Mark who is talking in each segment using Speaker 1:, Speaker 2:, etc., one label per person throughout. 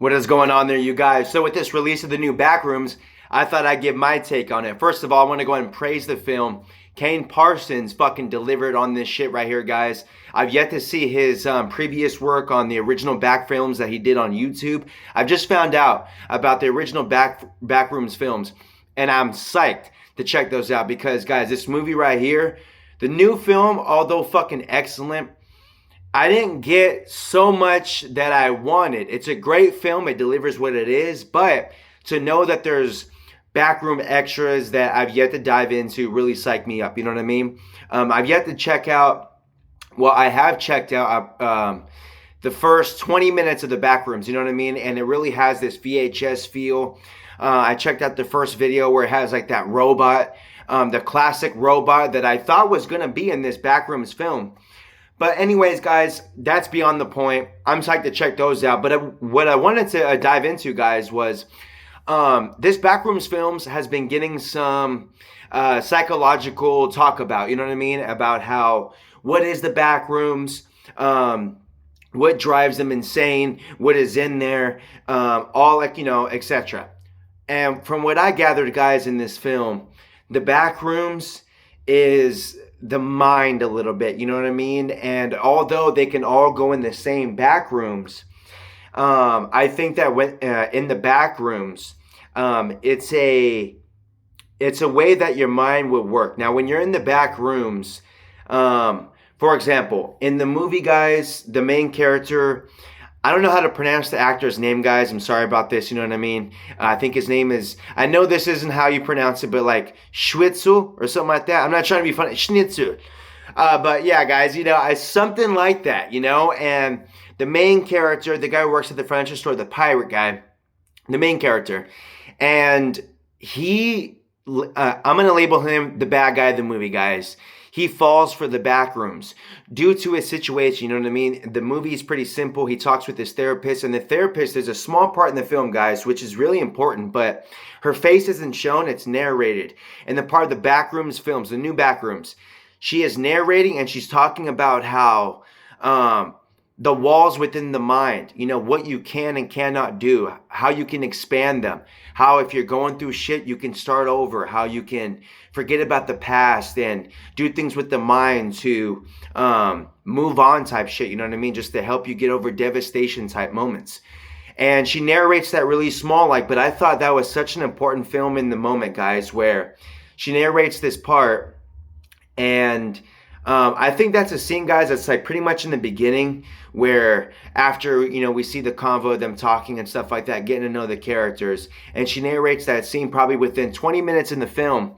Speaker 1: What is going on there, you guys? So with this release of the new Backrooms, I thought I'd give my take on it. First of all, I want to go ahead and praise the film. Kane Parsons fucking delivered on this shit right here, guys. I've yet to see his previous work on the original back films that he did on YouTube. I've just found out about the original Backrooms films, and I'm psyched to check those out because, guys, this movie right here, the new film, although fucking excellent, I didn't get so much that I wanted. It's a great film. It delivers what it is. But to know that there's backroom extras that I've yet to dive into really psyched me up. You know what I mean? I've yet to check out, well, I have checked out the first 20 minutes of the Backrooms. You know what I mean? And it really has this VHS feel. I checked out the first video where it has like that robot, the classic robot that I thought was going to be in this Backrooms film. But anyways, guys, that's beyond the point. I'm psyched to check those out. But what I wanted to dive into, guys, was this Backrooms Films has been getting some psychological talk about, you know what I mean? About how, what is the Backrooms? What drives them insane? What is in there? All like, you know, etc. And from what I gathered, guys, in this film, the Backrooms is the mind a little bit, you know what I mean? And although they can all go in the same back rooms, I think that when in the back rooms, it's a way that your mind will work. Now, when you're in the back rooms, for example, in the movie, guys, the main character, I don't know how to pronounce the actor's name, guys. I'm sorry about this, you know what I mean? I think his name is, I know this isn't how you pronounce it, but like Schwitzel or something like that. I'm not trying to be funny. Schnitzel. But yeah, guys, you know, something like that, you know? And the main character, the guy who works at the furniture store, the pirate guy, the main character, and he, I'm going to label him the bad guy of the movie, guys. He falls for the Backrooms due to his situation, you know what I mean? The movie is pretty simple. He talks with his therapist, and the therapist, there's a small part in the film, guys, which is really important, but her face isn't shown, it's narrated. In the part of the Backrooms films, the new Backrooms, she is narrating and she's talking about how the walls within the mind, you know, what you can and cannot do, how you can expand them, how if you're going through shit, you can start over, how you can forget about the past and do things with the mind to move on type shit, you know what I mean? Just to help you get over devastation type moments. And she narrates that really small, like, but I thought that was such an important film in the moment, guys, where she narrates this part. And I think that's a scene, guys, that's like pretty much in the beginning where after, you know, we see the convo of them talking and stuff like that, getting to know the characters. And she narrates that scene probably within 20 minutes in the film.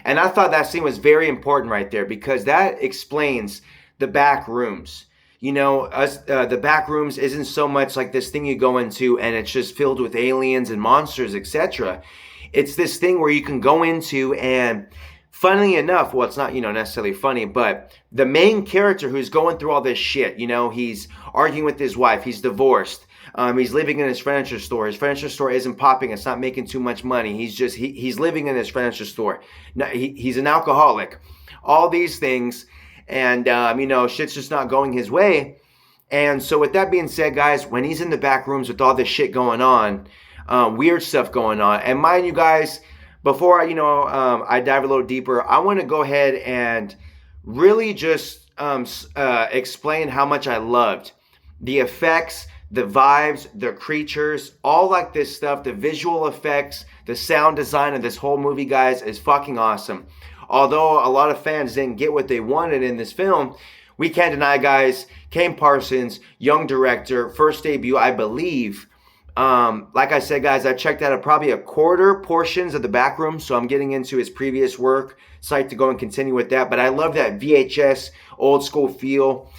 Speaker 1: And I thought that scene was very important right there because that explains the back rooms. You know, the back rooms isn't so much like this thing you go into and it's just filled with aliens and monsters, etc. It's this thing where you can go into and, funnily enough, well, it's not, you know, necessarily funny, but the main character who's going through all this shit, you know, he's arguing with his wife, he's divorced. He's living in his furniture store. His furniture store isn't popping. It's not making too much money. He's living in his furniture store. No, he's an alcoholic. All these things. And, you know, shit's just not going his way. And so with that being said, guys, when he's in the back rooms with all this shit going on, weird stuff going on. And mind you guys, before I dive a little deeper, I want to go ahead and really just explain how much I loved the effects, the vibes, the creatures, all like this stuff, the visual effects, the sound design of this whole movie, guys, is fucking awesome. Although a lot of fans didn't get what they wanted in this film, we can't deny, guys, Kane Parsons, young director, first debut, I believe. Like I said, guys, I checked out probably a quarter portions of the Backroom, so I'm getting into his previous work. Psyched to go and continue with that, but I love that VHS old school feel.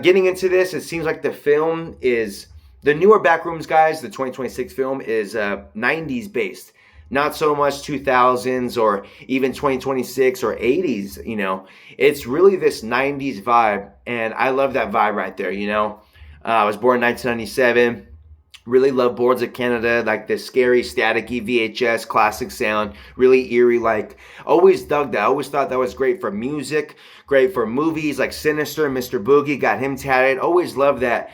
Speaker 1: Getting into this, it seems like the film is, the newer Backrooms, guys, the 2026 film is 90s based. Not so much 2000s or even 2026 or 80s, you know. It's really this 90s vibe, and I love that vibe right there, you know. I was born in 1997. Really love Boards of Canada, like the scary, staticky VHS classic sound, really eerie, like, always dug that. I always thought that was great for music, great for movies, like Sinister, Mr. Boogie, got him tatted. Always loved that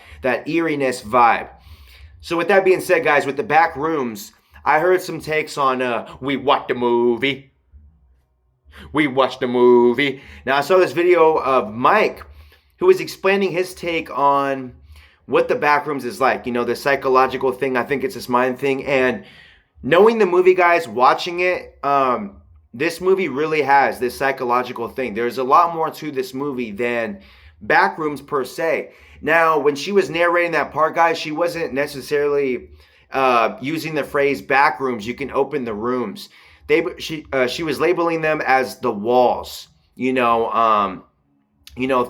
Speaker 1: eeriness vibe. So with that being said, guys, with the back rooms, I heard some takes on we watched the movie. We watched the movie. Now I saw this video of Mike who was explaining his take on what the backrooms is like. You know, the psychological thing. I think it's this mind thing. And knowing the movie, guys, watching it, this movie really has this psychological thing. There's a lot more to this movie than backrooms per se. Now, when she was narrating that part, guys, she wasn't necessarily using the phrase backrooms. You can open the rooms. She was labeling them as the walls. You know,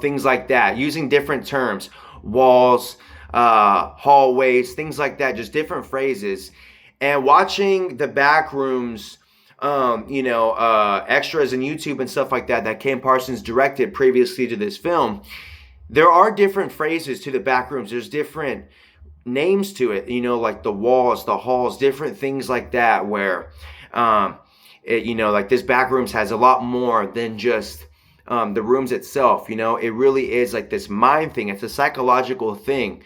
Speaker 1: things like that, using different terms, walls, hallways, things like that, just different phrases. And watching the back rooms, extras and YouTube and stuff like that Kane Parsons directed previously to this film, there are different phrases to the back rooms. There's different names to it, like the walls, the halls, different things like that, where, like this back rooms has a lot more than just the rooms itself. It really is like this mind thing. It's a psychological thing,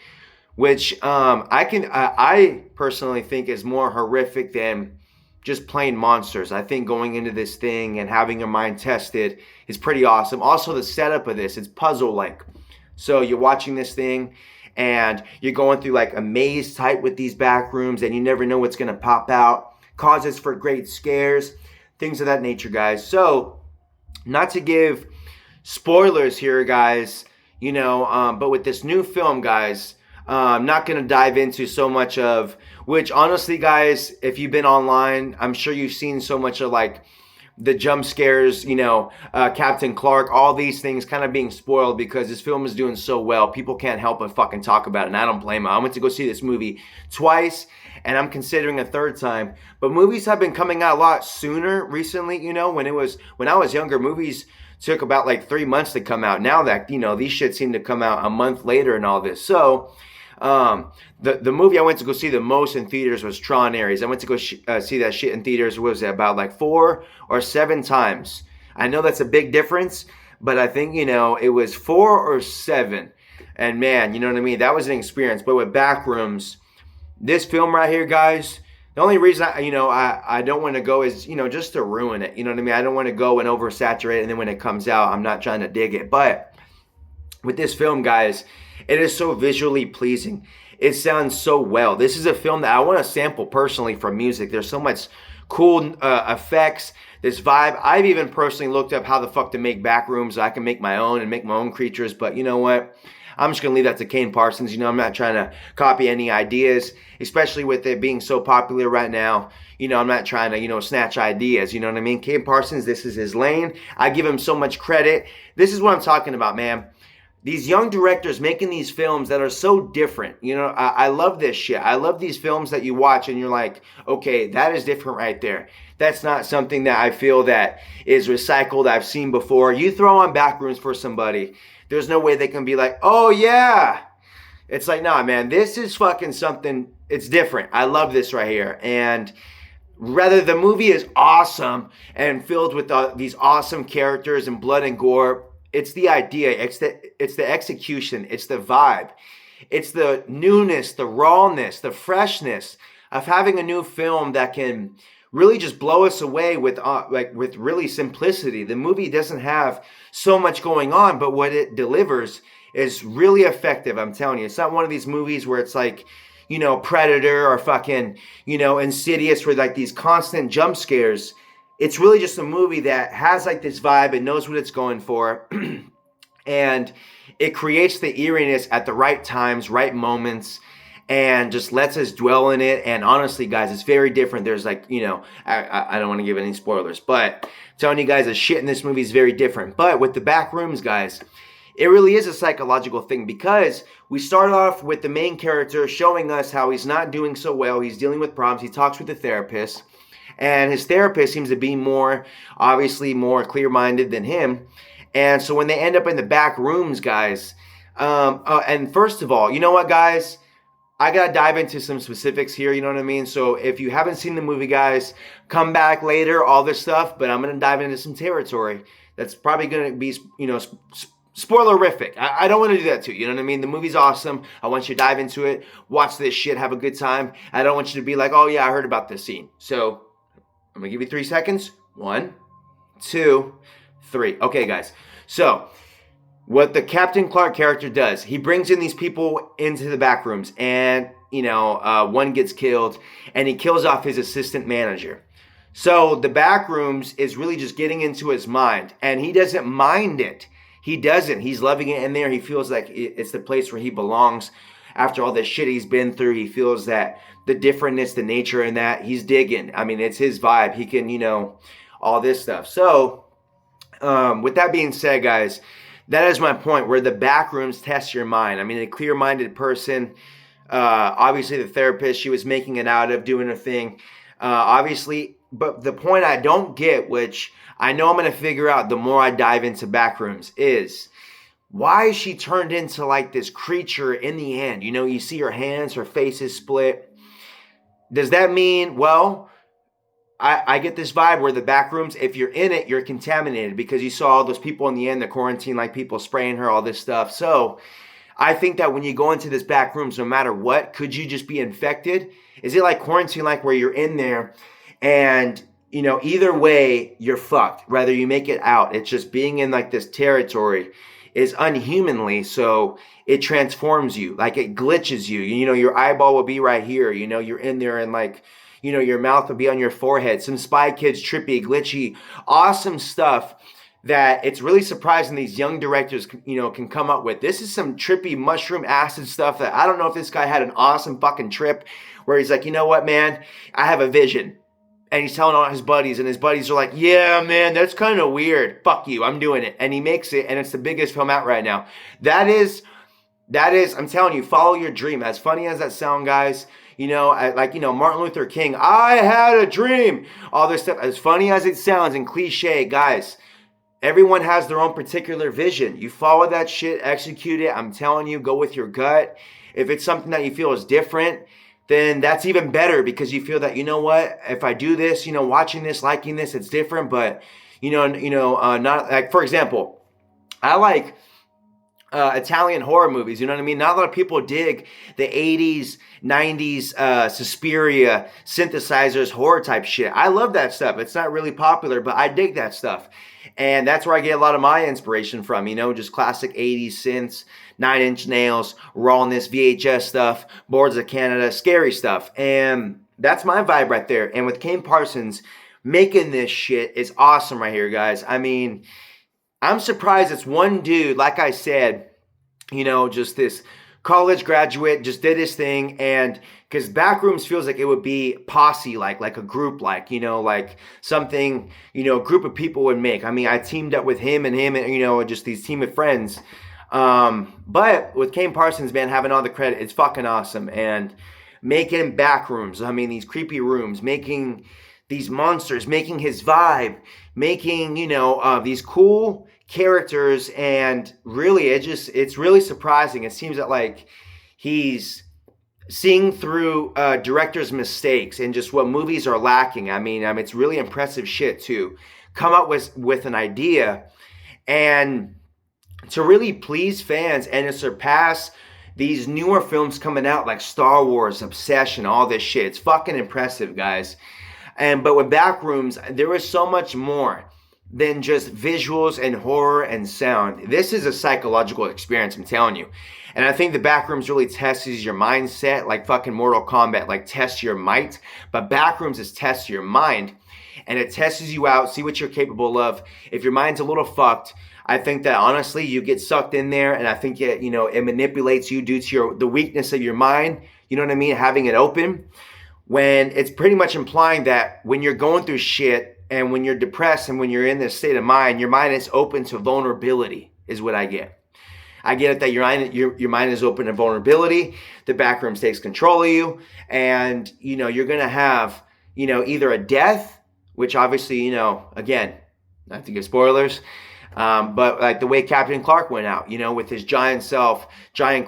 Speaker 1: which I personally think is more horrific than just plain monsters. I think going into this thing and having your mind tested is pretty awesome. Also, the setup of this, it's puzzle-like. So you're watching this thing and you're going through like a maze type with these back rooms, and you never know what's going to pop out. Causes for great scares, things of that nature, guys. So not to give spoilers here, guys, but with this new film, guys, I'm not going to dive into so much of, which honestly, guys, if you've been online, I'm sure you've seen so much of like the jump scares, Captain Clark, all these things kind of being spoiled because this film is doing so well. People can't help but fucking talk about it, and I don't blame them. I went to go see this movie twice, and I'm considering a third time. But movies have been coming out a lot sooner recently, when I was younger, movies took about like 3 months to come out. Now that, these shit seem to come out a month later and all this. So, the movie I went to go see the most in theaters was Tron Ares. I went to go see that shit in theaters, what was it, about like 4 or 7 times. I know that's a big difference, but I think, it was 4 or 7. And man, you know what I mean? That was an experience. But with Backrooms, this film right here, guys, the only reason I don't want to go is, just to ruin it. You know what I mean? I don't want to go and oversaturate it, and then when it comes out, I'm not trying to dig it. But with this film, guys, it is so visually pleasing. It sounds so well. This is a film that I want to sample personally for music. There's so much cool effects, this vibe. I've even personally looked up how the fuck to make backrooms so I can make my own and make my own creatures. But you know what? I'm just going to leave that to Kane Parsons. I'm not trying to copy any ideas, especially with it being so popular right now. I'm not trying to, snatch ideas. You know what I mean? Kane Parsons, this is his lane. I give him so much credit. This is what I'm talking about, man. These young directors making these films that are so different. I love this shit. I love these films that you watch and you're like, okay, that is different right there. That's not something that I feel that is recycled, I've seen before. You throw on Backrooms for somebody, there's no way they can be like, oh yeah. It's like, nah, man, this is fucking something, it's different. I love this right here. And rather, the movie is awesome and filled with these awesome characters and blood and gore. It's the idea, it's the execution, it's the vibe, it's the newness, the rawness, the freshness of having a new film that can really just blow us away with really simplicity. The movie doesn't have so much going on, but what it delivers is really effective. I'm telling you, it's not one of these movies where it's like, Predator or fucking, Insidious, where like these constant jump scares. It's really just a movie that has like this vibe and knows what it's going for. And it creates the eeriness at the right times, right moments, and just lets us dwell in it. And honestly, guys, it's very different. There's like, I don't want to give any spoilers, but telling you guys the shit in this movie is very different. But with the back rooms, guys, it really is a psychological thing, because we start off with the main character showing us how he's not doing so well. He's dealing with problems. He talks with the therapist. And his therapist seems to be obviously more clear-minded than him. And so when they end up in the back rooms, guys, and first of all, you know what, guys? I got to dive into some specifics here, you know what I mean? So if you haven't seen the movie, guys, come back later, all this stuff. But I'm going to dive into some territory that's probably going to be, spoilerific. I don't want to do that to you. You know what I mean? The movie's awesome. I want you to dive into it, watch this shit, have a good time. I don't want you to be like, oh yeah, I heard about this scene. So I'm going to give you 3 seconds. 1, 2, 3. Okay, guys. So what the Captain Clark character does, he brings in these people into the back rooms, and, one gets killed, and he kills off his assistant manager. So the back rooms is really just getting into his mind, and he doesn't mind it. He doesn't. He's loving it in there. He feels like it's the place where he belongs. After all the shit he's been through, he feels that the differentness, the nature in that, he's digging. I mean, it's his vibe. He can, all this stuff. So, with that being said, guys, that is my point, where the back rooms test your mind. I mean, a clear-minded person, obviously the therapist, she was making it out of, doing her thing, obviously. But the point I don't get, which I know I'm going to figure out the more I dive into Backrooms, is why is she turned into like this creature in the end? You see her hands, her face is split. Does that mean, well, I get this vibe where the Backrooms, if you're in it, you're contaminated, because you saw all those people in the end, the quarantine, like people spraying her, all this stuff. So I think that when you go into this Backrooms, no matter what, could you just be infected? Is it like quarantine, like where you're in there and, either way, you're fucked, whether you make it out? It's just being in like this territory is unhumanly, so it transforms you, like it glitches you. Your eyeball will be right here, you're in there, and like, your mouth will be on your forehead. Some Spy Kids, trippy, glitchy, awesome stuff that it's really surprising these young directors, can come up with. This is some trippy mushroom acid stuff that I don't know if this guy had an awesome fucking trip where he's like, you know what, man, I have a vision. And he's telling all his buddies, and his buddies are like, yeah, man, that's kind of weird. Fuck you, I'm doing it. And he makes it, and it's the biggest film out right now. That is, I'm telling you, follow your dream. As funny as that sound, guys, Martin Luther King, I had a dream. All this stuff, as funny as it sounds and cliche, guys, everyone has their own particular vision. You follow that shit, execute it. I'm telling you, go with your gut. If it's something that you feel is different, then that's even better, because you feel that, what, if I do this, watching this, liking this, it's different. But, not like, for example, I like Italian horror movies, you know what I mean? Not a lot of people dig the 80s, 90s, Suspiria, synthesizers, horror type shit. I love that stuff. It's not really popular, but I dig that stuff. And that's where I get a lot of my inspiration from, just classic 80s synths, 9 Inch Nails, rawness, VHS stuff, Boards of Canada, scary stuff. And that's my vibe right there. And with Kane Parsons making this shit is awesome right here, guys. I mean, I'm surprised it's one dude, like I said, just this college graduate, just did his thing. And because Backrooms feels like it would be posse, like a group, like something, a group of people would make. I mean, I teamed up with him and, just these team of friends. But with Kane Parsons, man, having all the credit, it's fucking awesome. And making Backrooms, I mean, these creepy rooms, making these monsters, making his vibe, making, these cool characters. And really, it's really surprising. It seems that like he's seeing through directors' mistakes and just what movies are lacking. I mean, it's really impressive shit to come up with an idea and to really please fans and to surpass these newer films coming out like Star Wars, Obsession, all this shit. It's fucking impressive, guys. But with Backrooms, there is so much more than just visuals and horror and sound. This is a psychological experience, I'm telling you. And I think the Backrooms really tests your mindset, like fucking Mortal Kombat, like tests your might. But Backrooms is tests your mind, and it tests you out, see what you're capable of. If your mind's a little fucked, I think that honestly, you get sucked in there, and I think it manipulates you due to the weakness of your mind. You know what I mean? Having it open, when it's pretty much implying that when you're going through shit and when you're depressed and when you're in this state of mind, your mind is open to vulnerability, is what I get. I get it that your mind is open to vulnerability. The Backrooms takes control of you, and you're gonna have either a death, which obviously again, not to give spoilers. But like the way Captain Clark went out, with his giant self, Captain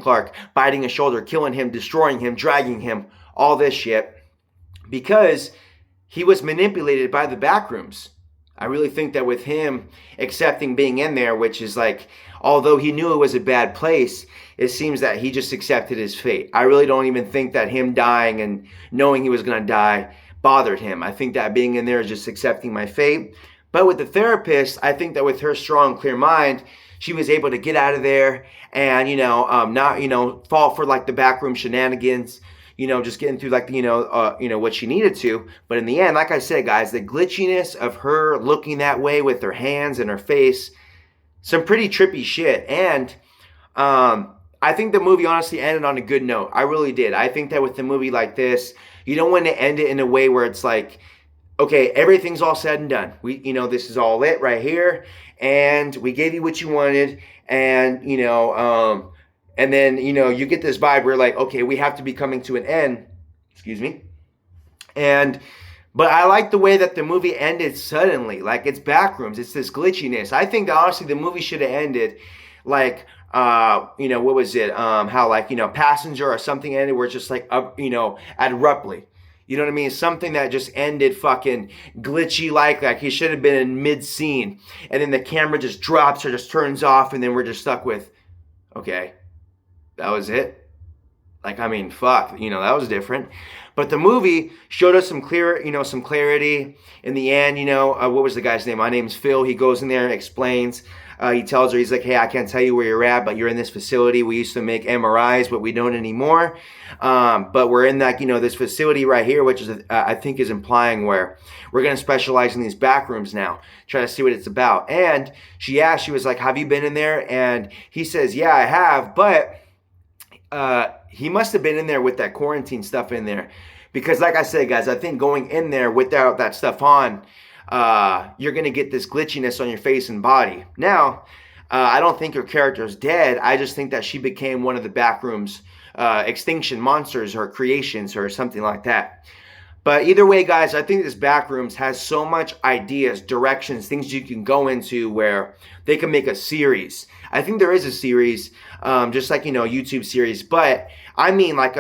Speaker 1: Clark biting his shoulder, killing him, destroying him, dragging him, all this shit, because he was manipulated by the Backrooms. I really think that with him accepting being in there, which is like, although he knew it was a bad place, it seems that he just accepted his fate. I really don't even think that him dying and knowing he was going to die bothered him. I think that being in there is just accepting my fate. But with the therapist, I think that with her strong, clear mind, she was able to get out of there and, not, fall for like the backroom shenanigans, just getting through like, what she needed to. But in the end, like I said, guys, the glitchiness of her looking that way with her hands and her face, some pretty trippy shit. And I think the movie honestly ended on a good note. I really did. I think that with the movie like this, you don't want to end it in a way where it's like, okay, everything's all said and done. This is all it right here, and we gave you what you wanted, and and then you get this vibe where like, okay, we have to be coming to an end. Excuse me. But I like the way that the movie ended suddenly. Like, it's Backrooms. It's this glitchiness. I think that honestly the movie should have ended like, what was it? How like, Passenger or something ended where it's just like, abruptly. You know what I mean? Something that just ended fucking glitchy like he should have been in mid-scene. And then the camera just drops or just turns off and then we're just stuck with, okay, that was it? Like, I mean, fuck, that was different. But the movie showed us some clarity. In the end, what was the guy's name? My name's Phil. He goes in there and explains. He tells her, he's like, hey, I can't tell you where you're at, but you're in this facility. We used to make MRIs, but we don't anymore. But we're in that, this facility right here, which is, I think is implying where we're going to specialize in these back rooms now. Try to see what it's about. And she was like, have you been in there? And he says, yeah, I have. But he must have been in there with that quarantine stuff in there. Because like I said, guys, I think going in there without that stuff on, you're going to get this glitchiness on your face and body. Now, I don't think her character is dead. I just think that she became one of the Backrooms extinction monsters or creations or something like that. But either way, guys, I think this Backrooms has so much ideas, directions, things you can go into where they can make a series. I think there is a series, just like, YouTube series. But I mean like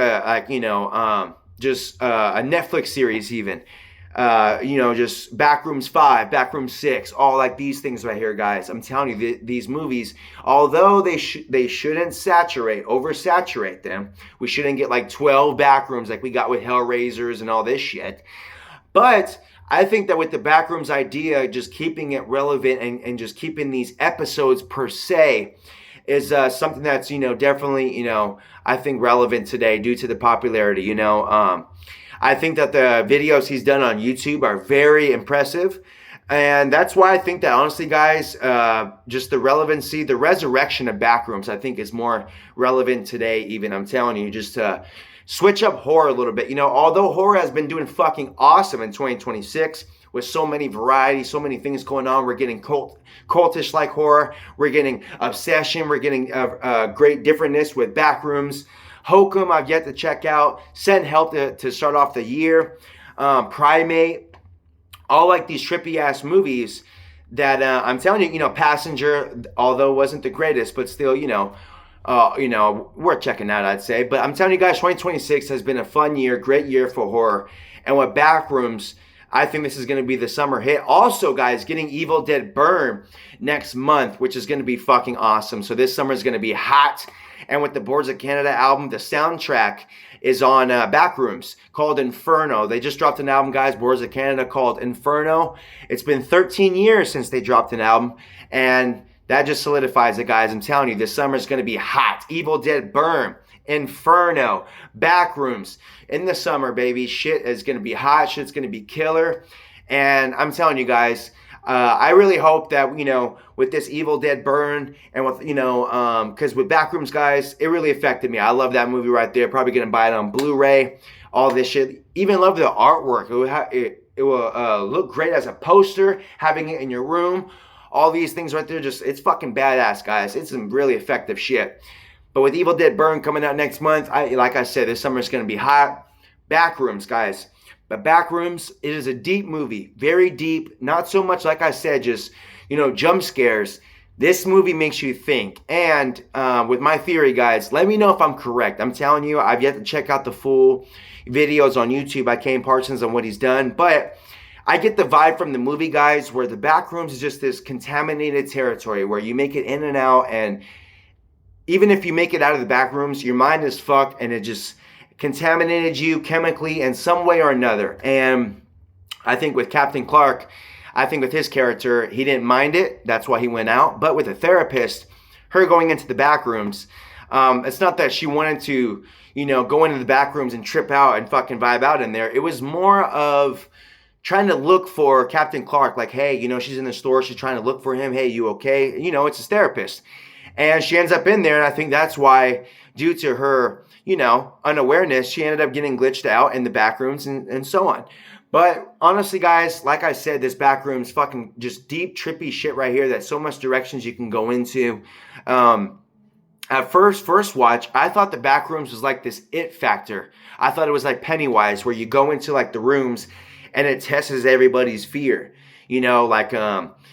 Speaker 1: just a Netflix series even. Just Backrooms 5, Backrooms 6, all like these things right here, guys. I'm telling you, these movies, although they shouldn't oversaturate them. We shouldn't get like 12 Backrooms like we got with Hellraisers and all this shit. But I think that with the Backrooms idea, just keeping it relevant and just keeping these episodes per se is something that's, definitely, I think relevant today due to the popularity, I think that the videos he's done on YouTube are very impressive. And that's why I think that, honestly, guys, just the relevancy, the resurrection of Backrooms, I think is more relevant today even. I'm telling you, just to switch up horror a little bit. Although horror has been doing fucking awesome in 2026 with so many varieties, so many things going on. We're getting cultish-like horror. We're getting obsession. We're getting great differentness with Backrooms. Hokum, I've yet to check out. Send Help to start off the year. Primate. All like these trippy-ass movies that I'm telling you, Passenger, although wasn't the greatest, but still, worth checking out, I'd say. But I'm telling you guys, 2026 has been a fun year, great year for horror. And with Backrooms, I think this is going to be the summer hit. Also, guys, getting Evil Dead Burn next month, which is going to be fucking awesome. So this summer is going to be hot. And with the Boards of Canada album, the soundtrack is on Backrooms called Inferno. They just dropped an album, guys, Boards of Canada, called Inferno. It's been 13 years since they dropped an album. And that just solidifies it, guys. I'm telling you, this summer is going to be hot. Evil Dead Burn, Inferno, Backrooms. In the summer, baby, shit is going to be hot. Shit's going to be killer. And I'm telling you guys, I really hope that, with this Evil Dead Burn and with, because with Backrooms, guys, it really affected me. I love that movie right there. Probably going to buy it on Blu-ray, all this shit. Even love the artwork. It will look great as a poster, having it in your room. All these things right there, it's fucking badass, guys. It's some really effective shit. But with Evil Dead Burn coming out next month, like I said, this summer is going to be hot. Backrooms, guys. But Backrooms, it is a deep movie. Very deep. Not so much, like I said, just, jump scares. This movie makes you think. And with my theory, guys, let me know if I'm correct. I'm telling you, I've yet to check out the full videos on YouTube by Kane Parsons on what he's done. But I get the vibe from the movie, guys, where the back rooms is just this contaminated territory where you make it in and out, and even if you make it out of the back rooms, your mind is fucked and it just contaminated you chemically in some way or another. And I think with Captain Clark, I think with his character, he didn't mind it. That's why he went out. But with a therapist, her going into the back rooms, it's not that she wanted to, go into the back rooms and trip out and fucking vibe out in there. It was more of trying to look for Captain Clark. Like, hey, she's in the store. She's trying to look for him. Hey, you okay? It's his therapist. And she ends up in there. And I think that's why, due to her, unawareness, she ended up getting glitched out in the back rooms and so on. But honestly, guys, like I said, this back room's fucking just deep, trippy shit right here. That's so much directions you can go into. At first watch, I thought the back rooms was like this it factor. I thought it was like Pennywise, where you go into like the rooms and it tests everybody's fear.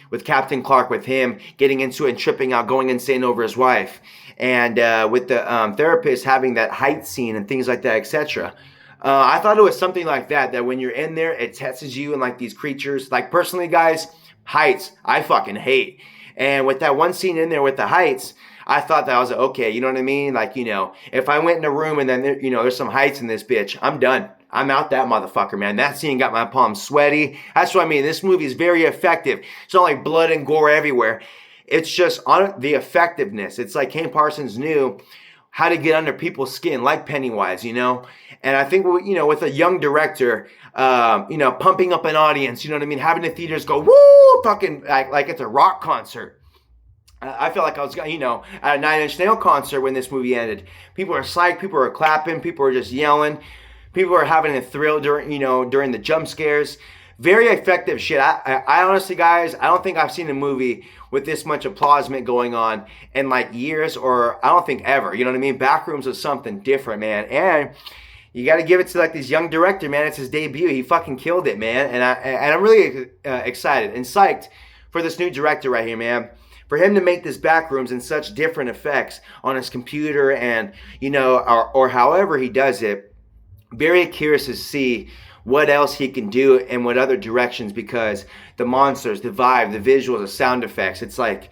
Speaker 1: With Captain Clark, with him getting into it and tripping out, going insane over his wife. And with the therapist having that height scene and things like that, etc. I thought it was something like that when you're in there, it tests you and like these creatures. Like personally, guys, heights, I fucking hate. And with that one scene in there with the heights, I thought that I was okay, you know what I mean? Like, if I went in a room and then, there's some heights in this bitch, I'm done. I'm out that motherfucker, man. That scene got my palms sweaty. That's what I mean. This movie is very effective. It's not like blood and gore everywhere. It's just on the effectiveness. It's like Kane Parsons knew how to get under people's skin, like Pennywise, And I think, with a young director, pumping up an audience, you know what I mean? Having the theaters go, woo, fucking like it's a rock concert. I felt like I was, at a Nine Inch Nails concert when this movie ended. People are psyched, people are clapping, people are just yelling. People are having a thrill during the jump scares. Very effective shit. I honestly, guys, I don't think I've seen a movie with this much applaudiment going on in like years, or I don't think ever. You know what I mean? Backrooms was something different, man. And you got to give it to like this young director, man. It's his debut. He fucking killed it, man. And I'm really excited and psyched for this new director right here, man. For him to make this Backrooms in such different effects on his computer and, or however he does it. Very curious to see what else he can do and what other directions, because the monsters, the vibe, the visuals, the sound effects, it's like,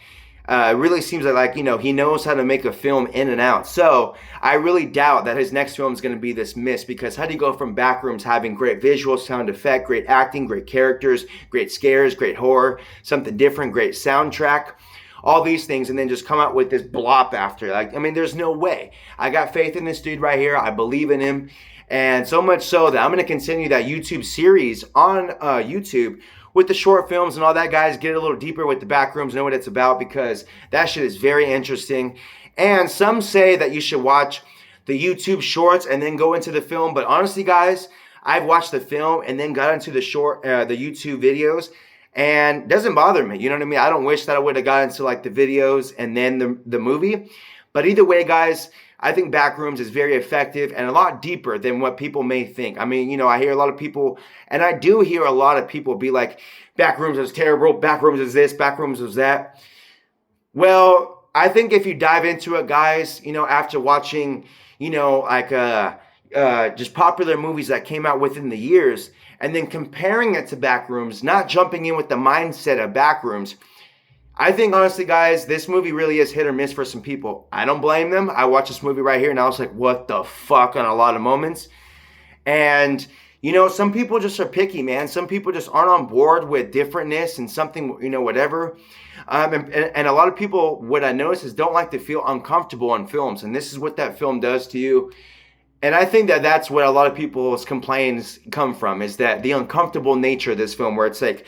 Speaker 1: it really seems like, he knows how to make a film in and out. So I really doubt that his next film is going to be this miss, because how do you go from Backrooms having great visuals, sound effect, great acting, great characters, great scares, great horror, something different, great soundtrack, all these things, and then just come out with this blop after? There's no way. I got faith in this dude right here. I believe in him. And so much so that I'm going to continue that YouTube series on YouTube with the short films and all that, guys. Get a little deeper with the Backrooms, know what it's about, because that shit is very interesting. And some say that you should watch the YouTube shorts and then go into the film. But honestly, guys, I've watched the film and then got into the YouTube videos, and it doesn't bother me. You know what I mean? I don't wish that I would have got into like the videos and then the movie. But either way, guys, I think Backrooms is very effective and a lot deeper than what people may think. I hear a lot of people, and I do hear a lot of people be like, Backrooms is terrible, Backrooms is this, Backrooms is that. Well, I think if you dive into it, guys, after watching, just popular movies that came out within the years, and then comparing it to Backrooms, not jumping in with the mindset of Backrooms, I think, honestly, guys, this movie really is hit or miss for some people. I don't blame them. I watched this movie right here, and I was like, what the fuck, on a lot of moments. And, some people just are picky, man. Some people just aren't on board with differentness and something, whatever. And a lot of people, what I notice is, don't like to feel uncomfortable in films. And this is what that film does to you. And I think that that's what a lot of people's complaints come from, is that the uncomfortable nature of this film, where it's like,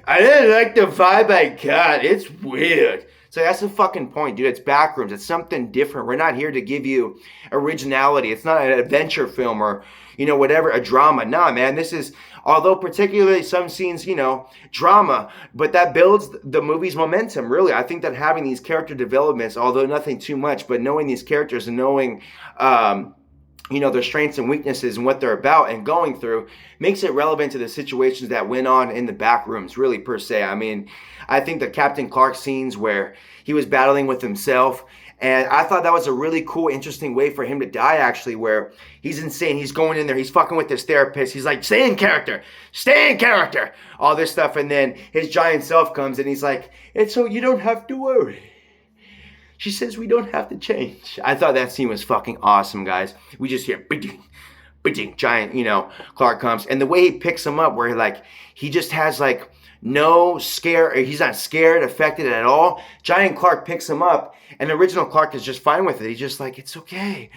Speaker 1: I didn't like the vibe I got. It's weird. So that's the fucking point, dude. It's Backrooms. It's something different. We're not here to give you originality. It's not an adventure film or, whatever, a drama. Nah, man, this is, although particularly some scenes, drama, but that builds the movie's momentum, really. I think that having these character developments, although nothing too much, but knowing these characters and knowing, their strengths and weaknesses and what they're about and going through makes it relevant to the situations that went on in the Backrooms, really, per se. I think the Captain Clark scenes where he was battling with himself And I thought that was a really cool, interesting way for him to die, actually, where he's insane. He's going in there, he's fucking with this therapist. He's like, stay in character, all this stuff. And then his giant self comes and he's like, and so you don't have to worry. She says we don't have to change. I thought that scene was fucking awesome, guys. We just hear, giant, Clark comes. And the way he picks him up, where like, he just has like, no scare, he's not scared, affected at all. Giant Clark picks him up, and the original Clark is just fine with it. He's just like, it's okay.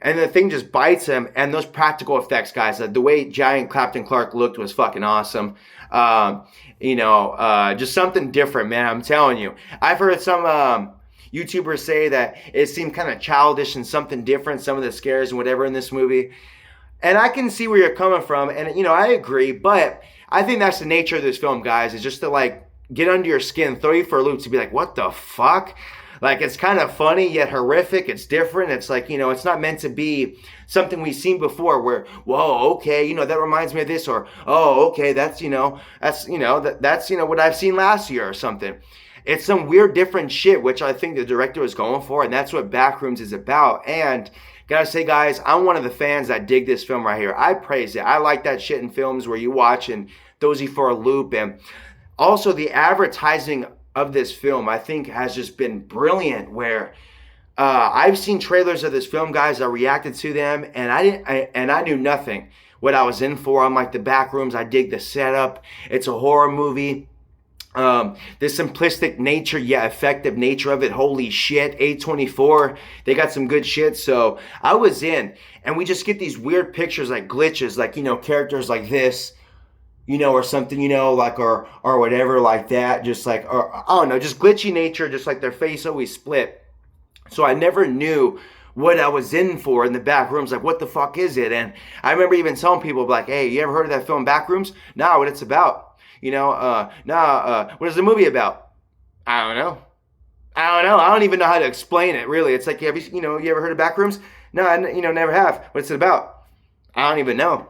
Speaker 1: And the thing just bites him, and those practical effects, guys, the way Giant Captain Clark looked was fucking awesome. Just something different, man, I'm telling you. I've heard some YouTubers say that it seemed kind of childish and something different, some of the scares and whatever in this movie. And I can see where you're coming from, and, I agree, but I think that's the nature of this film, guys, is just to, like, get under your skin, throw you for a loop, to be like, what the fuck? Like, it's kind of funny, yet horrific. It's different. It's like, it's not meant to be something we've seen before where, whoa, okay, that reminds me of this, or, oh, okay, that's what I've seen last year or something. It's some weird, different shit, which I think the director was going for, and that's what Backrooms is about. And gotta say, guys, I'm one of the fans that dig this film right here. I praise it. I like that shit in films where you watch and throws you for a loop. And also the advertising of this film, I think, has just been brilliant, where I've seen trailers of this film, guys. I reacted to them, and I knew nothing what I was in for. I'm like, the Backrooms, I dig the setup. It's a horror movie. The simplistic nature, yet effective nature of it. Holy shit, A24, they got some good shit. So I was in, and we just get these weird pictures, like glitches, like, characters like this, or something, like, or whatever, like that. Just like, or I don't know, just glitchy nature, just like their face always split. So I never knew what I was in for in the Backrooms. Like, what the fuck is it? And I remember even telling people, like, hey, you ever heard of that film Backrooms? Nah, what it's about. What is the movie about? I don't know. I don't even know how to explain it, really. It's like, you ever heard of Backrooms? No, I never have. What's it about? I don't even know.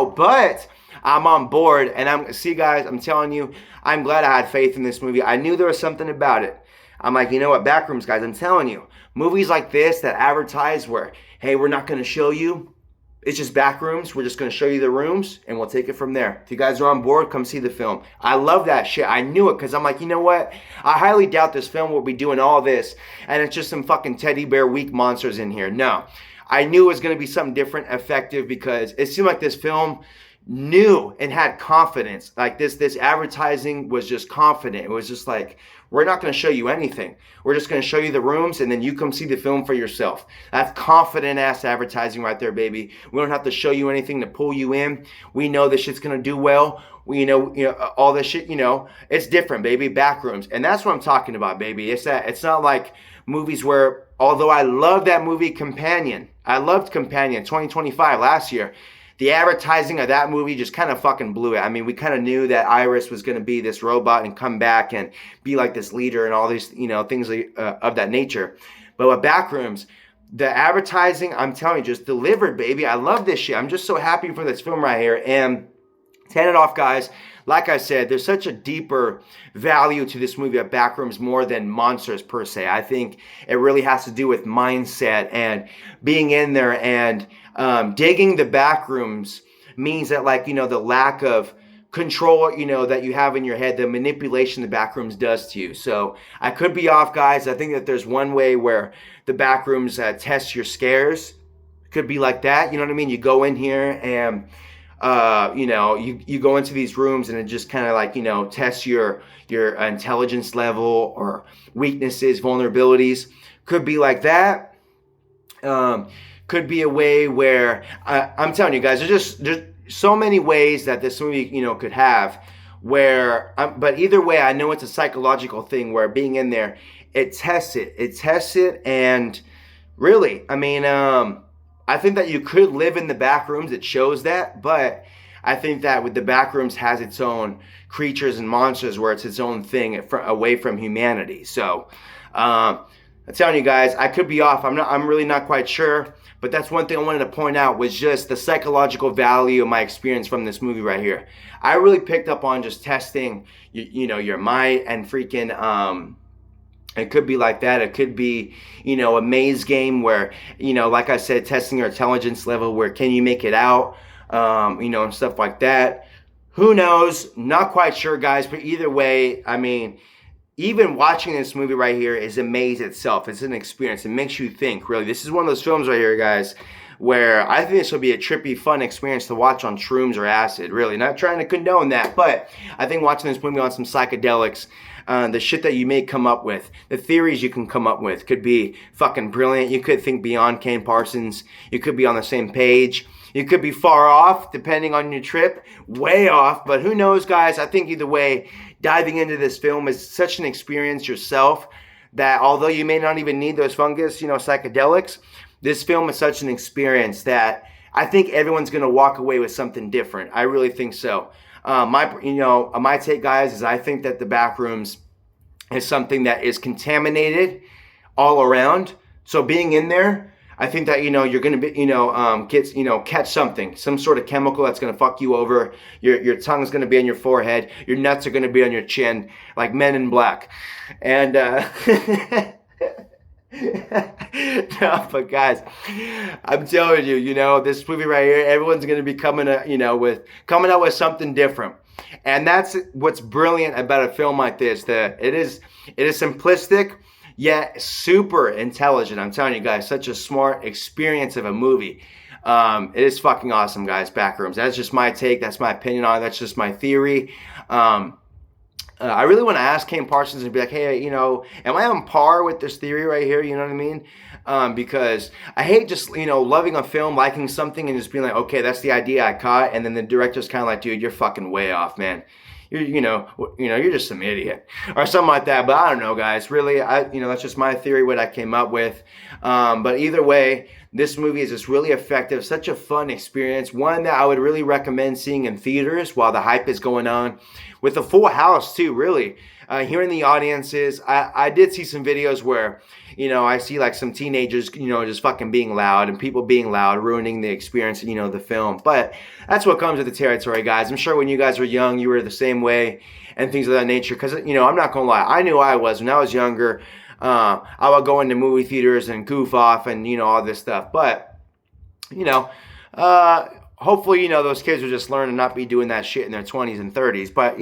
Speaker 1: But I'm on board, and see, guys, I'm telling you, I'm glad I had faith in this movie. I knew there was something about it. I'm like, you know what, Backrooms, guys, I'm telling you, movies like this that advertise where, hey, we're not going to show you, it's just Backrooms, we're just going to show you the rooms, and we'll take it from there. If you guys are on board, come see the film. I love that shit. I knew it, because I'm like, you know what, I highly doubt this film will be doing all this, and it's just some fucking teddy bear weak monsters in here. No, I knew it was going to be something different, effective, because it seemed like this film knew and had confidence. Like, this advertising was just confident. It was just like, we're not going to show you anything. We're just going to show you the rooms, and then you come see the film for yourself. That's confident ass advertising right there, baby. We don't have to show you anything to pull you in. We know this shit's going to do well. We all this shit, it's different, baby. Backrooms. And that's what I'm talking about, baby. It's not like movies where, although I love that movie Companion. I loved Companion 2025 last year. The advertising of that movie just kind of fucking blew it. I mean, we kind of knew that Iris was going to be this robot and come back and be like this leader and all these, things of that nature. But with Backrooms, the advertising, I'm telling you, just delivered, baby. I love this shit. I'm just so happy for this film right here. And to end it off, guys, like I said, there's such a deeper value to this movie at Backrooms more than monsters per se. I think it really has to do with mindset and being in there, and digging the Backrooms means that, like, the lack of control, that you have in your head, the manipulation the Backrooms does to you. So I could be off, guys. I think that there's one way where the Backrooms test your scares. Could be like that. You know what I mean? You go in here and you go into these rooms, and it just kind of like, tests your intelligence level or weaknesses, vulnerabilities. Could be like that. Could be a way where, I'm telling you guys, there's so many ways that this movie, could have where, but either way, I know it's a psychological thing where being in there, it tests it. And really, I mean, I think that you could live in the Backrooms. It shows that, but I think that with the Backrooms has its own creatures and monsters where it's its own thing away from humanity. So, I'm telling you guys, I could be off. I'm really not quite sure. But that's one thing I wanted to point out, was just the psychological value of my experience from this movie right here. I really picked up on just testing, your might and freaking, It could be like that. It could be, a maze game where, like I said, testing your intelligence level, where can you make it out, and stuff like that. Who knows? Not quite sure, guys. But either way, I mean, even watching this movie right here is a maze itself. It's an experience. It makes you think, really. This is one of those films right here, guys, where I think this will be a trippy, fun experience to watch on shrooms or acid, really. Not trying to condone that, but I think watching this movie on some psychedelics, the shit that you may come up with, the theories you can come up with could be fucking brilliant. You could think beyond Kane Parsons. You could be on the same page. You could be far off, depending on your trip, way off. But who knows, guys? I think either way, diving into this film is such an experience yourself that although you may not even need those fungus, psychedelics, this film is such an experience that I think everyone's going to walk away with something different. I really think so. My take, guys, is I think that the Backrooms is something that is contaminated all around. So being in there, I think that, you're going to be, catch something, some sort of chemical that's going to fuck you over. Your tongue's going to be on your forehead. Your nuts are going to be on your chin, like Men in Black. And, no, but guys, I'm telling you, this movie right here, everyone's going to be coming out with something different. And that's what's brilliant about a film like this. It is simplistic, yet super intelligent. I'm telling you guys, such a smart experience of a movie. It is fucking awesome, guys. Backrooms. That's just my take. That's my opinion on it. That's just my theory. I really want to ask Kane Parsons and be like, hey, am I on par with this theory right here? You know what I mean? Because I hate just, loving a film, liking something, and just being like, okay, that's the idea I caught. And then the director's kind of like, dude, you're fucking way off, man. You're just some idiot or something like that. But I don't know, guys. Really, that's just my theory, what I came up with. But either way, this movie is just really effective. Such a fun experience. One that I would really recommend seeing in theaters while the hype is going on. With a full house, too, really. Hearing the audiences, I did see some videos where, I see like some teenagers, just fucking being loud and people being loud, ruining the experience, the film. But that's what comes with the territory, guys. I'm sure when you guys were young, you were the same way and things of that nature. Because, I'm not going to lie. I knew I was when I was younger. I would go into movie theaters and goof off and, all this stuff. But, hopefully, those kids will just learn to not be doing that shit in their 20s and 30s. But,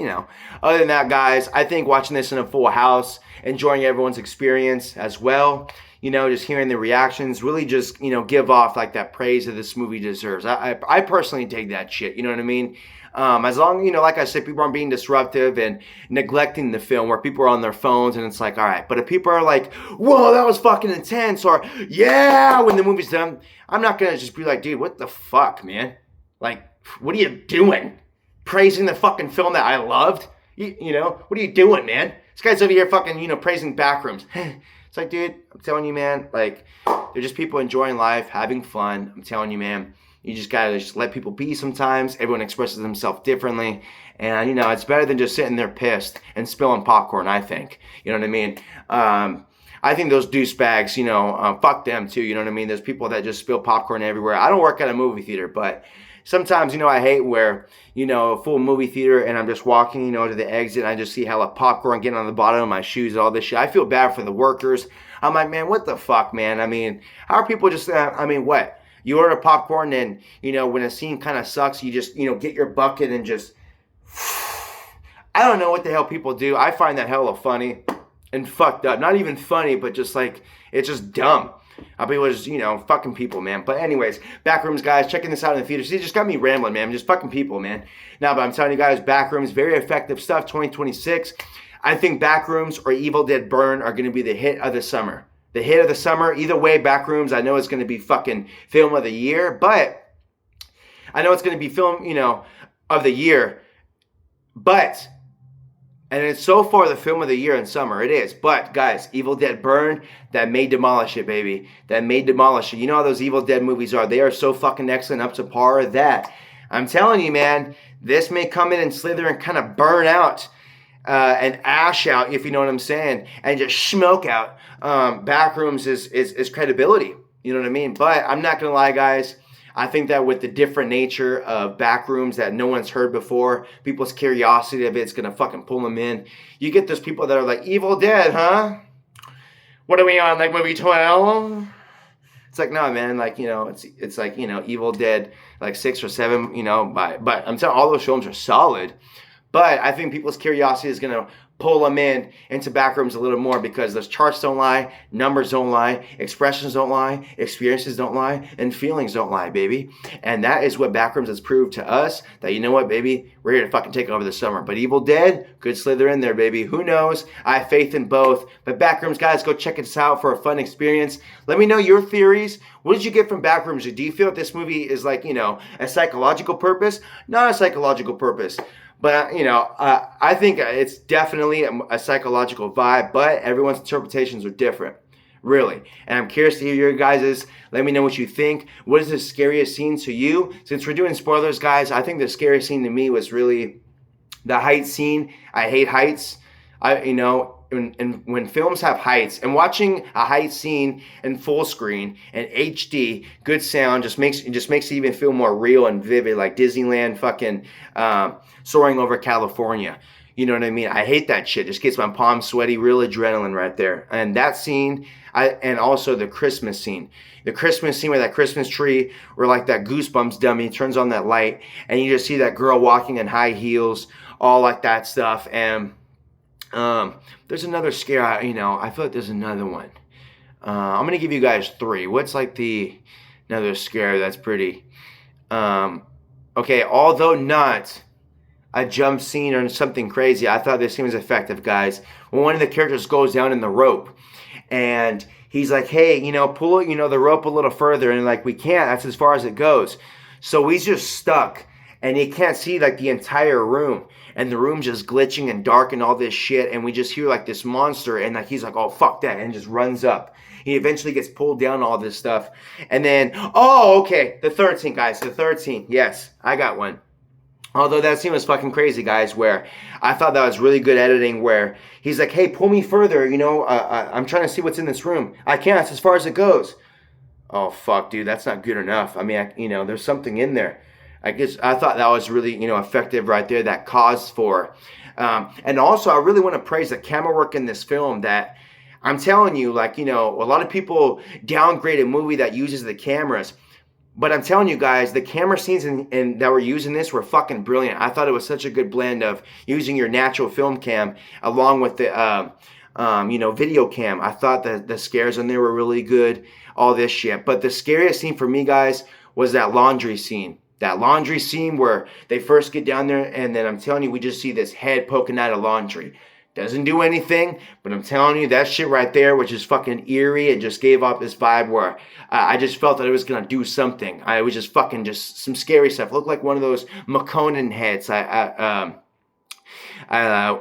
Speaker 1: other than that, guys, I think watching this in a full house, enjoying everyone's experience as well, just hearing the reactions, really just, give off like that praise that this movie deserves. I personally dig that shit, you know what I mean? As long, like I said, people aren't being disruptive and neglecting the film where people are on their phones and it's like, all right. But if people are like, whoa, that was fucking intense, or yeah, when the movie's done, I'm not going to just be like, dude, what the fuck, man? Like, what are you doing? Praising the fucking film that I loved? What are you doing, man? This guy's over here fucking, praising Backrooms. It's like, dude, I'm telling you, man, like, they're just people enjoying life, having fun. I'm telling you, man, you just gotta just let people be sometimes. Everyone expresses themselves differently. And, it's better than just sitting there pissed and spilling popcorn, I think. You know what I mean? I think those douchebags, fuck them too. You know what I mean? There's people that just spill popcorn everywhere. I don't work at a movie theater, but sometimes, I hate where, a full movie theater and I'm just walking, to the exit and I just see hella popcorn getting on the bottom of my shoes and all this shit. I feel bad for the workers. I'm like, man, what the fuck, man? I mean, how are people just, what? You order popcorn and, when a scene kind of sucks, you just, get your bucket and just, I don't know what the hell people do. I find that hella funny and fucked up. Not even funny, but just like, it's just dumb. People just, fucking people, man. But anyways, Backrooms, guys, checking this out in the theaters. See, it just got me rambling, man. Just fucking people, man. Now, but I'm telling you guys, Backrooms, very effective stuff, 2026. I think Backrooms or Evil Dead Burn are going to be the hit of the summer. The hit of the summer. Either way, Backrooms, I know it's going to be fucking film of the year, but I know it's going to be film, of the year, but... And it's so far the film of the year in summer. It is. But, guys, Evil Dead Burn, that may demolish it, baby. That may demolish it. You know how those Evil Dead movies are. They are so fucking excellent, up to par that. I'm telling you, man, this may come in and slither and kind of burn out and ash out, if you know what I'm saying, and just smoke out. Backrooms is credibility. You know what I mean? But I'm not going to lie, guys. I think that with the different nature of Backrooms that no one's heard before, people's curiosity of it's going to fucking pull them in. You get those people that are like, Evil Dead, huh? What are we on, like movie 12? It's like, no, man, like, it's like, Evil Dead, like 6 or 7, but I'm telling you, all those films are solid. But I think people's curiosity is going to pull them into Backrooms a little more because those charts don't lie, numbers don't lie, expressions don't lie, experiences don't lie, and feelings don't lie, baby. And that is what Backrooms has proved to us, that you know what, baby, we're here to fucking take over the summer. But Evil Dead could slither in there, baby. Who knows? I have faith in both. But Backrooms, guys, go check us out for a fun experience. Let me know your theories. What did you get from Backrooms? Do you feel that this movie is like, a psychological purpose? Not a psychological purpose. But, I think it's definitely a psychological vibe, but everyone's interpretations are different, really. And I'm curious to hear your guys's. Let me know what you think. What is the scariest scene to you? Since we're doing spoilers, guys, I think the scariest scene to me was really the height scene. I hate heights. When films have heights, and watching a height scene in full screen and HD, good sound, just makes it even feel more real and vivid, like Disneyland fucking soaring over California. You know what I mean? I hate that shit. Just gets my palms sweaty, real adrenaline right there. And that scene, and also the Christmas scene. The Christmas scene with that Christmas tree, where like that Goosebumps dummy turns on that light, and you just see that girl walking in high heels, all like that stuff. And there's another scare, I feel like there's another one. I'm going to give you guys 3. What's like another scare that's pretty, okay, although not a jump scene or something crazy, I thought this scene was effective, guys. When one of the characters goes down in the rope, and he's like, hey, pull it, the rope a little further, and like, we can't, that's as far as it goes. So he's just stuck, and he can't see like the entire room. And the room's just glitching and dark and all this shit. And we just hear like this monster. And like he's like, oh, fuck that. And just runs up. He eventually gets pulled down, all this stuff. And then, oh, okay. The third scene, guys. The third scene. Yes, I got one. Although that scene was fucking crazy, guys, where I thought that was really good editing, where he's like, hey, pull me further. I'm trying to see what's in this room. I can't. It's as far as it goes. Oh, fuck, dude. That's not good enough. I mean, there's something in there. I thought that was really, effective right there, that cause for. And also, I really want to praise the camera work in this film that I'm telling you, like, a lot of people downgrade a movie that uses the cameras. But I'm telling you guys, the camera scenes that were used in this were fucking brilliant. I thought it was such a good blend of using your natural film cam along with the, video cam. I thought that the scares in there were really good, all this shit. But the scariest scene for me, guys, was that laundry scene. That laundry scene where they first get down there, and then I'm telling you, we just see this head poking out of laundry. Doesn't do anything, but I'm telling you, that shit right there, which is fucking eerie, it just gave off this vibe where I just felt that it was going to do something. It was just fucking just some scary stuff. It looked like one of those McConan heads.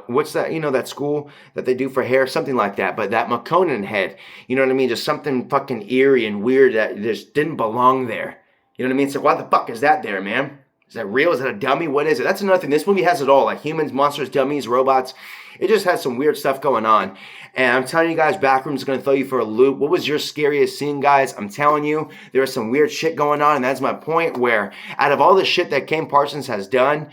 Speaker 1: What's that, that school that they do for hair? Something like that, but that McConan head, you know what I mean? Just something fucking eerie and weird that just didn't belong there. You know what I mean? So why the fuck is that there, man? Is that real? Is that a dummy? What is it? That's another thing. This movie has it all. Like humans, monsters, dummies, robots. It just has some weird stuff going on. And I'm telling you guys, Backrooms is going to throw you for a loop. What was your scariest scene, guys? I'm telling you, there was some weird shit going on. And that's my point, where out of all the shit that Kane Parsons has done,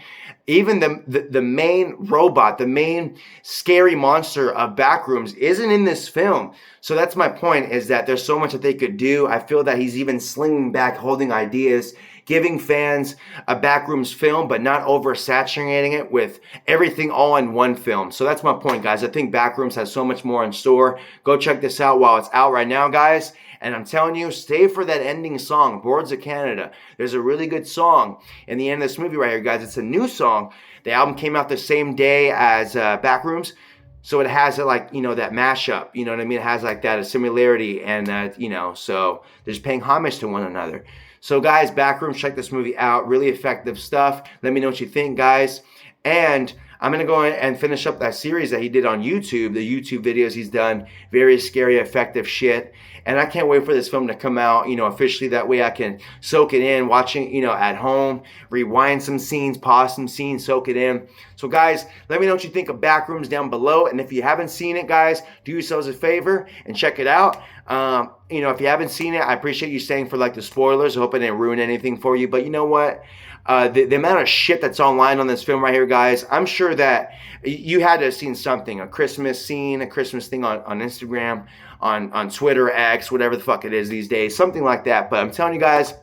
Speaker 1: even the main robot, the main scary monster of Backrooms isn't in this film. So that's my point, is that there's so much that they could do. I feel that he's even slinging back, holding ideas, giving fans a Backrooms film, but not oversaturating it with everything all in one film. So that's my point, guys. I think Backrooms has so much more in store. Go check this out while it's out right now, guys. And I'm telling you, stay for that ending song, Boards of Canada. There's a really good song in the end of this movie right here, guys. It's a new song. The album came out the same day as Backrooms. So it has that mashup, you know what I mean? It has like that, a similarity, and so they're just paying homage to one another. So guys, Backrooms, check this movie out. Really effective stuff. Let me know what you think, guys. And I'm going to go and finish up that series that he did on YouTube, the YouTube videos he's done. Very scary, effective shit. And I can't wait for this film to come out, officially. That way I can soak it in, watching, at home, rewind some scenes, pause some scenes, soak it in. So guys, let me know what you think of Backrooms down below. And if you haven't seen it, guys, do yourselves a favor and check it out. If you haven't seen it, I appreciate you staying for like the spoilers. I hope I didn't ruin anything for you. But you know what? The amount of shit that's online on this film right here, guys, I'm sure that you had to have seen something, a Christmas scene, a Christmas thing on Instagram, on Twitter, X, whatever the fuck it is these days, something like that. But I'm telling you guys,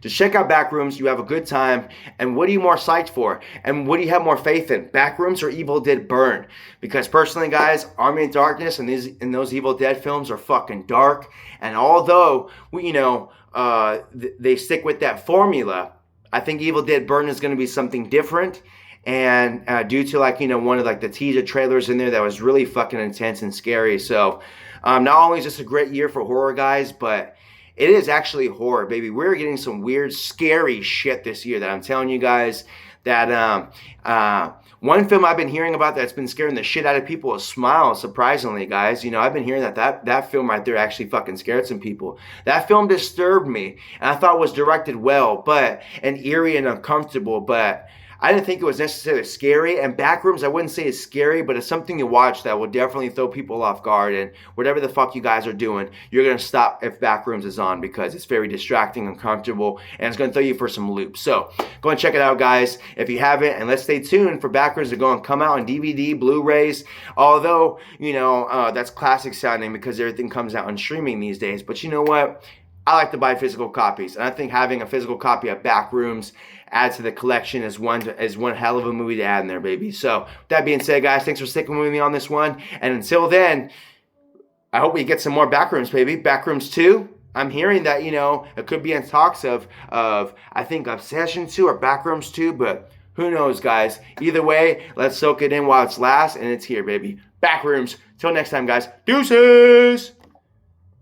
Speaker 1: just check out Backrooms. You have a good time. And what are you more psyched for? And what do you have more faith in? Backrooms or Evil Dead Burn? Because personally, guys, Army of Darkness and those Evil Dead films are fucking dark. And although they stick with that formula, I think Evil Dead Burn is going to be something different. And due to one of the teaser trailers in there that was really fucking intense and scary. So not only is this a great year for horror, guys, but it is actually horror, baby. We're getting some weird, scary shit this year that I'm telling you guys that one film I've been hearing about that's been scaring the shit out of people is Smile, surprisingly, guys. I've been hearing that film right there actually fucking scared some people. That film disturbed me, and I thought it was directed well, and eerie and uncomfortable, but I didn't think it was necessarily scary. And Backrooms, I wouldn't say it's scary, but it's something to watch that will definitely throw people off guard. And whatever the fuck you guys are doing, you're going to stop if Backrooms is on, because it's very distracting, uncomfortable, and it's going to throw you for some loops. So go and check it out, guys, if you haven't. And let's stay tuned for Backrooms to go and come out on DVD, Blu-rays. Although, that's classic sounding because everything comes out on streaming these days. But you know what? I like to buy physical copies, and I think having a physical copy of Backrooms add to the collection is one hell of a movie to add in there, baby. So with that being said, guys, thanks for sticking with me on this one. And until then, I hope we get some more Backrooms, baby. Backrooms 2. I'm hearing that, it could be in talks of I think Obsession 2 or Backrooms 2, but who knows, guys. Either way, let's soak it in while it's last, and it's here, baby. Backrooms. Till next time, guys. Deuces!